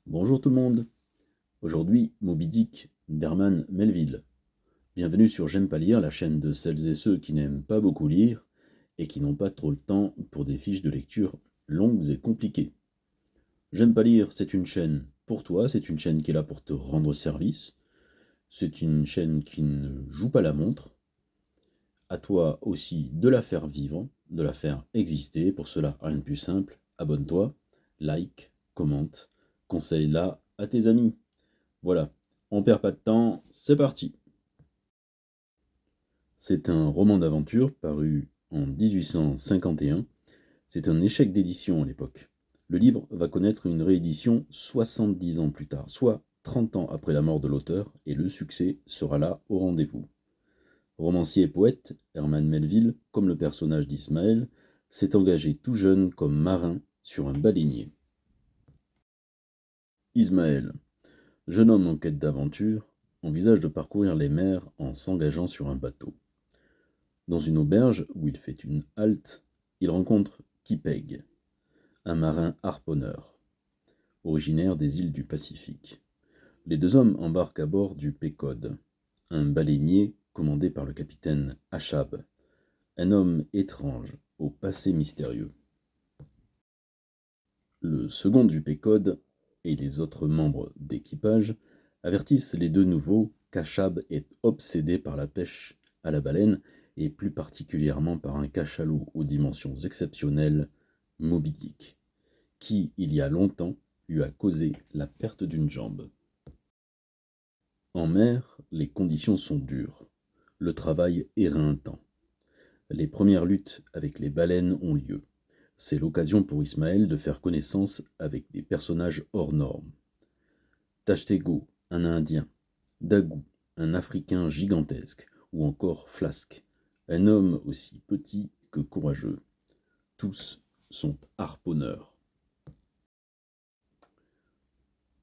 Bonjour tout le monde. Aujourd'hui, Moby Dick d'Herman Melville. Bienvenue sur J'aime pas lire, la chaîne de celles et ceux qui n'aiment pas beaucoup lire et qui n'ont pas trop le temps pour des fiches de lecture longues et compliquées. J'aime pas lire, c'est une chaîne pour toi, c'est une chaîne qui est là pour te rendre service. C'est une chaîne qui ne joue pas la montre. À toi aussi de la faire vivre, de la faire exister. Pour cela, rien de plus simple. Abonne-toi, like, commente, conseille-la à tes amis. Voilà, on perd pas de temps, c'est parti. C'est un roman d'aventure paru en 1851. C'est un échec d'édition à l'époque. Le livre va connaître une réédition 70 ans plus tard, soit 30 ans après la mort de l'auteur, et le succès sera là au rendez-vous. Romancier et poète, Herman Melville, comme le personnage d'Ismaël, s'est engagé tout jeune comme marin sur un baleinier. Ismaël, jeune homme en quête d'aventure, envisage de parcourir les mers en s'engageant sur un bateau. Dans une auberge où il fait une halte, il rencontre Kipeg, un marin harponneur, originaire des îles du Pacifique. Les deux hommes embarquent à bord du Pécode, un baleinier commandé par le capitaine Achab, un homme étrange au passé mystérieux. Le second du Pécode et les autres membres d'équipage avertissent les deux nouveaux qu'Achab est obsédé par la pêche à la baleine et plus particulièrement par un cachalot aux dimensions exceptionnelles, Moby Dick, qui, il y a longtemps, lui a causé la perte d'une jambe. En mer, les conditions sont dures. Le travail éreintant. Les premières luttes avec les baleines ont lieu. C'est l'occasion pour Ismaël de faire connaissance avec des personnages hors normes. Tashtego, un Indien, Daggoo, un Africain gigantesque, ou encore Flask, un homme aussi petit que courageux. Tous sont harponneurs.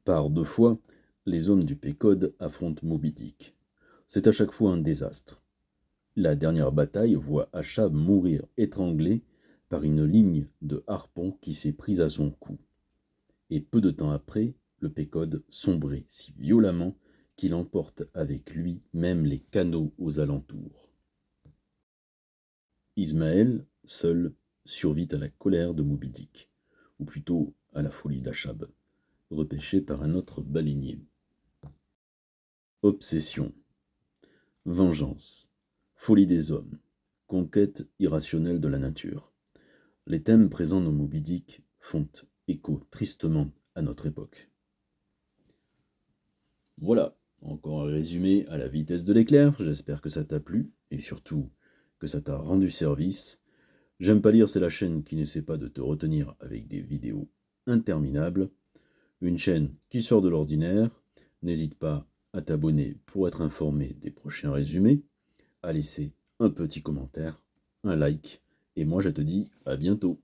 Par deux fois, les hommes du Pécode affrontent Moby Dick. C'est à chaque fois un désastre. La dernière bataille voit Achab mourir étranglé par une ligne de harpon qui s'est prise à son cou. Et peu de temps après, le Pécode sombrait si violemment qu'il emporte avec lui même les canots aux alentours. Ismaël, seul, survit à la colère de Moby Dick, ou plutôt à la folie d'Achab, repêché par un autre baleinier. Obsession, vengeance, folie des hommes, conquête irrationnelle de la nature. Les thèmes présents dans Moby Dick font écho tristement à notre époque. Voilà, encore un résumé à la vitesse de l'éclair, j'espère que ça t'a plu, et surtout que ça t'a rendu service. J'aime pas lire, c'est la chaîne qui n'essaie pas de te retenir avec des vidéos interminables. Une chaîne qui sort de l'ordinaire. N'hésite pas à t'abonner pour être informé des prochains résumés, à laisser un petit commentaire, un like, et moi je te dis à bientôt.